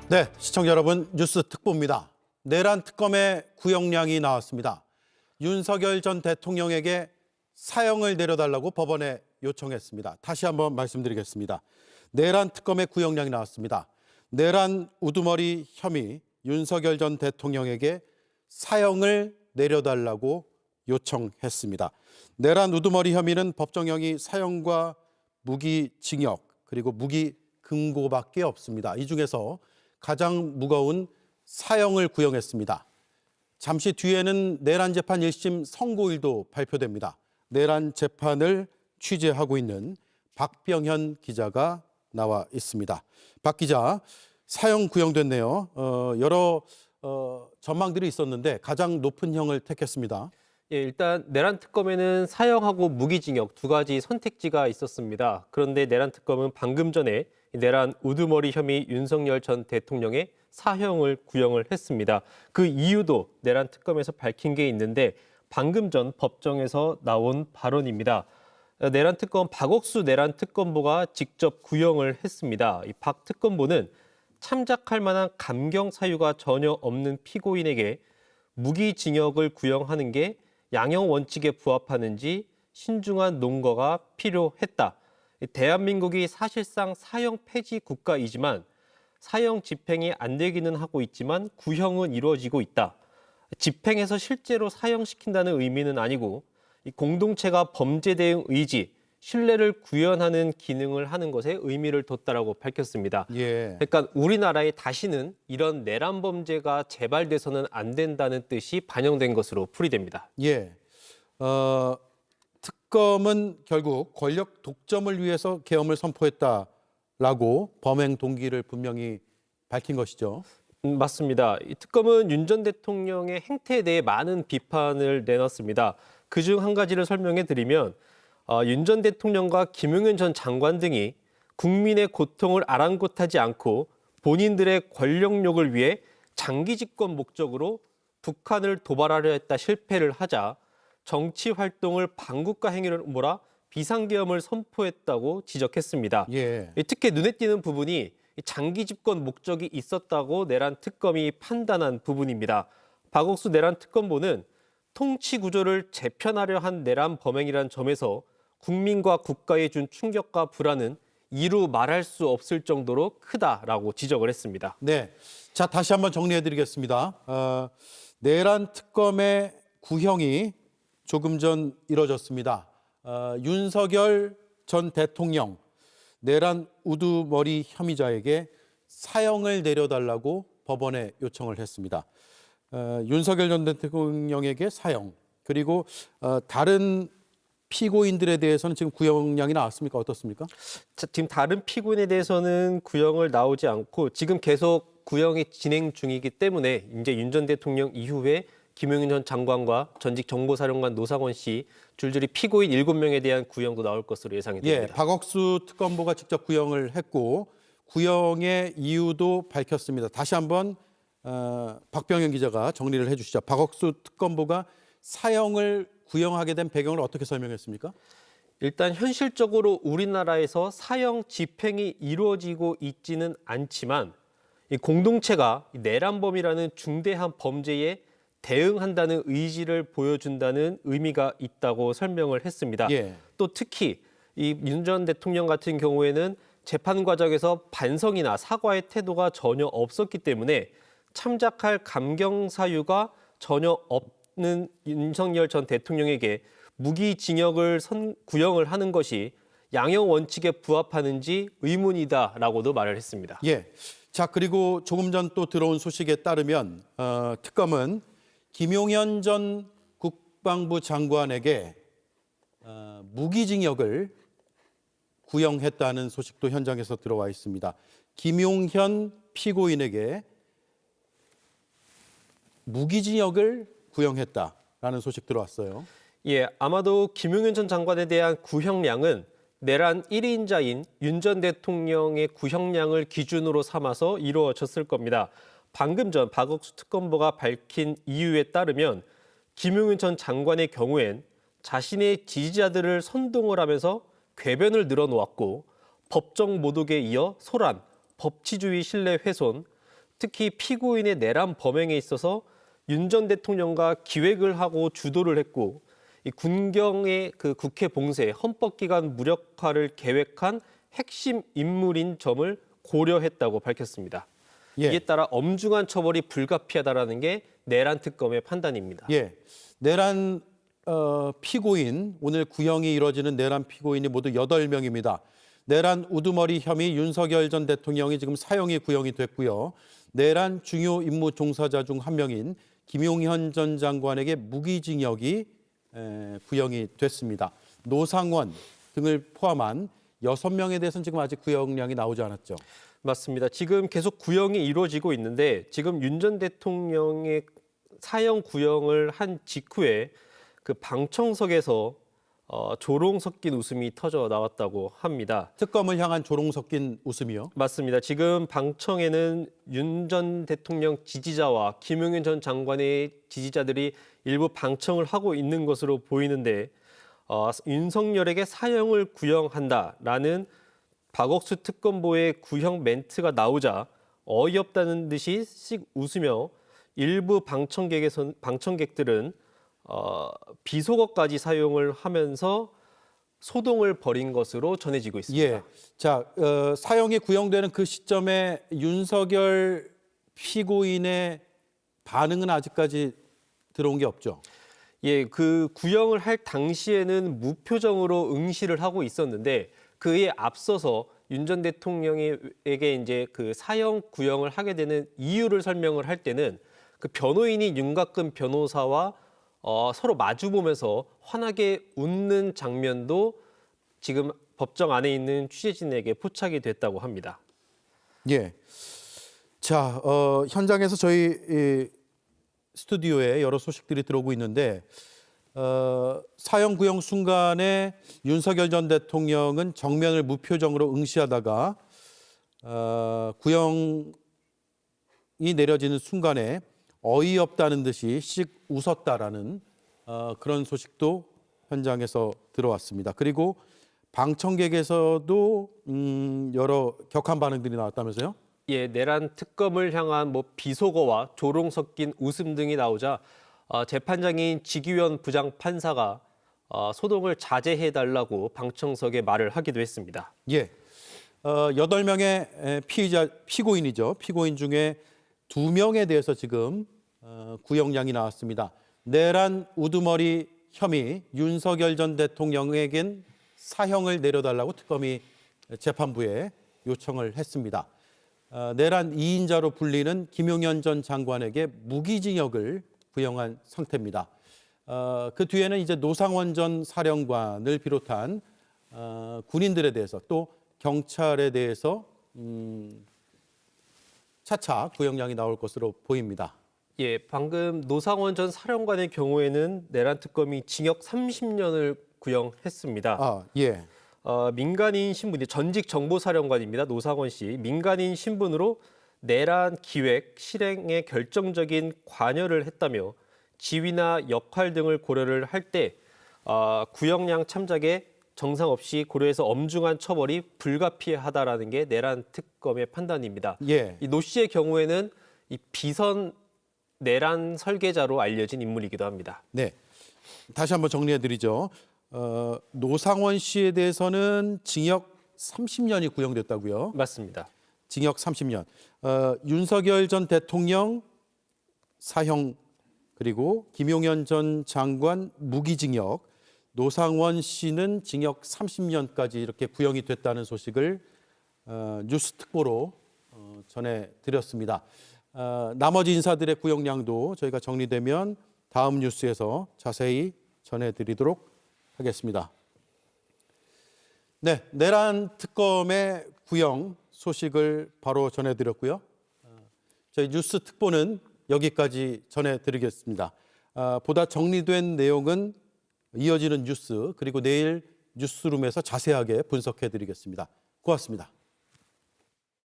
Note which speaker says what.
Speaker 1: 네, 시청자 여러분, 뉴스 특보입니다. 내란 특검의 구형량이 나왔습니다. 윤석열 전 대통령에게 사형을 내려달라고 법원에 요청했습니다. 다시 한번 말씀드리겠습니다. 내란 특검의 구형량이 나왔습니다. 내란 우두머리 혐의 윤석열 전 대통령에게 사형을 내려달라고 요청했습니다. 내란 우두머리 혐의는 법정형이 사형과 무기징역 그리고 무기금고밖에 없습니다. 이 중에서 가장 무거운 사형을 구형했습니다. 잠시 뒤에는 내란 재판 1심 선고일도 발표됩니다. 내란 재판을 취재하고 있는 박병현 기자가 나와 있습니다. 박 기자, 사형 구형됐네요. 여러 전망들이 있었는데 가장 높은 형을 택했습니다.
Speaker 2: 예, 일단 내란 특검에는 사형하고 무기징역 두 가지 선택지가 있었습니다. 그런데 내란 특검은 방금 전에 내란 우두머리 혐의 윤석열 전 대통령의 사형을 구형을 했습니다. 그 이유도 내란 특검에서 밝힌 게 있는데 방금 전 법정에서 나온 발언입니다. 내란 특검 박옥수 내란 특검보가 직접 구형을 했습니다. 이 박 특검보는 참작할 만한 감경 사유가 전혀 없는 피고인에게 무기징역을 구형하는 게 양형 원칙에 부합하는지 신중한 논거가 필요했다. 대한민국이 사실상 사형 폐지 국가이지만 사형 집행이 안 되기는 하고 있지만 구형은 이루어지고 있다. 집행해서 실제로 사형시킨다는 의미는 아니고 이 공동체가 범죄 대응 의지, 신뢰를 구현하는 기능을 하는 것에 의미를 뒀다라고 밝혔습니다.
Speaker 1: 예.
Speaker 2: 그러니까 우리나라에 다시는 이런 내란 범죄가 재발돼서는 안 된다는 뜻이 반영된 것으로 풀이됩니다.
Speaker 1: 예. 특검은 결국 권력 독점을 위해서 계엄을 선포했다라고 범행 동기를 분명히 밝힌 것이죠.
Speaker 2: 맞습니다. 이 특검은 윤 전 대통령의 행태에 대해 많은 비판을 내놨습니다. 그중 한 가지를 설명해 드리면 윤 전 대통령과 김용현 전 장관 등이 국민의 고통을 아랑곳하지 않고 본인들의 권력욕을 위해 장기 집권 목적으로 북한을 도발하려 했다 실패를 하자 정치 활동을 반국가 행위를 몰아 비상계엄을 선포했다고 지적했습니다.
Speaker 1: 예.
Speaker 2: 특히 눈에 띄는 부분이 장기 집권 목적이 있었다고 내란 특검이 판단한 부분입니다. 박옥수 내란 특검보는 통치 구조를 재편하려 한 내란 범행이란 점에서 국민과 국가에 준 충격과 불안은 이루 말할 수 없을 정도로 크다라고 지적을 했습니다.
Speaker 1: 네. 자, 다시 한번 정리해 드리겠습니다. 내란 특검의 구형이 조금 전 이뤄졌습니다. 윤석열 전 대통령 내란 우두머리 혐의자에게 사형을 내려달라고 법원에 요청을 했습니다. 윤석열 전 대통령에게 사형, 그리고 다른 피고인들에 대해서는 지금 구형량이 나왔습니까? 어떻습니까?
Speaker 2: 지금 다른 피고인에 대해서는 구형을 나오지 않고 지금 계속 구형이 진행 중이기 때문에 이제 윤 전 대통령 이후에 김용현 전 장관과 전직 정보사령관 노상원 씨 줄줄이 피고인 7명에 대한 구형도 나올 것으로 예상이 됩니다.
Speaker 1: 예, 박옥수 특검보가 직접 구형을 했고 구형의 이유도 밝혔습니다. 다시 한번 박병현 기자가 정리를 해주시죠. 박옥수 특검보가 사형을 구형하게 된 배경을 어떻게 설명했습니까?
Speaker 2: 일단 현실적으로 우리나라에서 사형 집행이 이루어지고 있지는 않지만 이 공동체가 내란범이라는 중대한 범죄에 대응한다는 의지를 보여준다는 의미가 있다고 설명을 했습니다.
Speaker 1: 예.
Speaker 2: 또 특히 이 윤 전 대통령 같은 경우에는 재판 과정에서 반성이나 사과의 태도가 전혀 없었기 때문에 참작할 감경 사유가 전혀 없는 윤석열 전 대통령에게 무기징역을 구형을 하는 것이 양형 원칙에 부합하는지 의문이다라고도 말을 했습니다.
Speaker 1: 예. 자, 그리고 조금 전 또 들어온 소식에 따르면 특검은 김용현 전 국방부 장관에게 무기징역을 구형했다는 소식도 현장에서 들어와 있습니다. 김용현 피고인에게 무기징역을 구형했다라는 소식 들어왔어요.
Speaker 2: 예, 아마도 김용현 전 장관에 대한 구형량은 내란 1인자인 윤 전 대통령의 구형량을 기준으로 삼아서 이루어졌을 겁니다. 방금 전 박옥수 특검보가 밝힌 이유에 따르면 김용현 전 장관의 경우엔 자신의 지지자들을 선동을 하면서 궤변을 늘어놓았고 법정 모독에 이어 소란, 법치주의 신뢰 훼손, 특히 피고인의 내란 범행에 있어서 윤 전 대통령과 기획을 하고 주도를 했고 이 군경의 그 국회 봉쇄, 헌법기관 무력화를 계획한 핵심 인물인 점을 고려했다고 밝혔습니다.
Speaker 1: 예.
Speaker 2: 이에 따라 엄중한 처벌이 불가피하다라는 게 내란 특검의 판단입니다.
Speaker 1: 예, 내란 피고인, 오늘 구형이 이루어지는 내란 피고인이 모두 8명입니다. 내란 우두머리 혐의 윤석열 전 대통령이 지금 사형이 구형이 됐고요. 내란 중요 임무 종사자 중 한 명인 김용현 전 장관에게 무기징역이 구형이 됐습니다. 노상원 등을 포함한 6명에 대해서는 지금 아직 구형량이 나오지 않았죠.
Speaker 2: 맞습니다. 지금 계속 구형이 이루어지고 있는데 지금 윤 전 대통령의 사형 구형을 한 직후에 그 방청석에서 조롱 섞인 웃음이 터져 나왔다고 합니다.
Speaker 1: 특검을 향한 조롱 섞인 웃음이요?
Speaker 2: 맞습니다. 지금 방청에는 윤 전 대통령 지지자와 김용현 전 장관의 지지자들이 일부 방청을 하고 있는 것으로 보이는데 윤석열에게 사형을 구형한다라는 박억수 특검보의 구형 멘트가 나오자 어이없다는 듯이 씩 웃으며 일부 방청객들은 비속어까지 사용을 하면서 소동을 벌인 것으로 전해지고 있습니다.
Speaker 1: 예. 자, 사형이 구형되는 그 시점에 윤석열 피고인의 반응은 아직까지 들어온 게 없죠.
Speaker 2: 예, 그 구형을 할 당시에는 무표정으로 응시를 하고 있었는데 그에 앞서서 윤 전 대통령에게 이제 그 사형 구형을 하게 되는 이유를 설명을 할 때는 그 변호인이 윤곽근 변호사와 서로 마주 보면서 환하게 웃는 장면도 지금 법정 안에 있는 취재진에게 포착이 됐다고 합니다.
Speaker 1: 예. 자, 현장에서 저희 이 스튜디오에 여러 소식들이 들어오고 있는데 사형 구형 순간에 윤석열 전 대통령은 정면을 무표정으로 응시하다가 구형이 내려지는 순간에 어이없다는 듯이 씩 웃었다라는 그런 소식도 현장에서 들어왔습니다. 그리고 방청객에서도 여러 격한 반응들이 나왔다면서요?
Speaker 2: 예, 내란 특검을 향한 비속어와 조롱 섞인 웃음 등이 나오자 재판장인 지기현 부장 판사가 소동을 자제해달라고 방청석에 말을 하기도 했습니다.
Speaker 1: 예. 8명의 피고인이죠. 피고인 중에 2명에 대해서 지금 구형량이 나왔습니다. 내란 우두머리 혐의 윤석열 전 대통령에겐 사형을 내려달라고 특검이 재판부에 요청을 했습니다. 내란 2인자로 불리는 김용현 전 장관에게 무기징역을 구형한 상태입니다. 그 뒤에는 이제 노상원 전 사령관을 비롯한 군인들에 대해서 또 경찰에 대해서 차차 구형량이 나올 것으로 보입니다.
Speaker 2: 예, 방금 노상원 전 사령관의 경우에는 내란 특검이 징역 30년을 구형했습니다.
Speaker 1: 아, 예.
Speaker 2: 민간인 신분, 전직 정보사령관입니다. 노상원 씨. 민간인 신분으로 내란 기획, 실행에 결정적인 관여를 했다며 지위나 역할 등을 고려를 할 때 구형량 참작에 정상 없이 고려해서 엄중한 처벌이 불가피하다라는 게 내란 특검의 판단입니다.
Speaker 1: 예.
Speaker 2: 이 노 씨의 경우에는 이 비선 내란 설계자로 알려진 인물이기도 합니다.
Speaker 1: 네. 다시 한번 정리해 드리죠. 노상원 씨에 대해서는 징역 30년이 구형됐다고요.
Speaker 2: 맞습니다.
Speaker 1: 징역 30년. 윤석열 전 대통령 사형 그리고 김용현 전 장관 무기징역, 노상원 씨는 징역 30년까지 이렇게 구형이 됐다는 소식을 뉴스 특보로 전해드렸습니다. 나머지 인사들의 구형량도 저희가 정리되면 다음 뉴스에서 자세히 전해드리도록 하겠습니다. 네, 내란 특검의 구형 소식을 바로 전해드렸고요. 저희 뉴스 특보는 여기까지 전해드리겠습니다. 보다 정리된 내용은 이어지는 뉴스 그리고 내일 뉴스룸에서 자세하게 분석해드리겠습니다. 고맙습니다.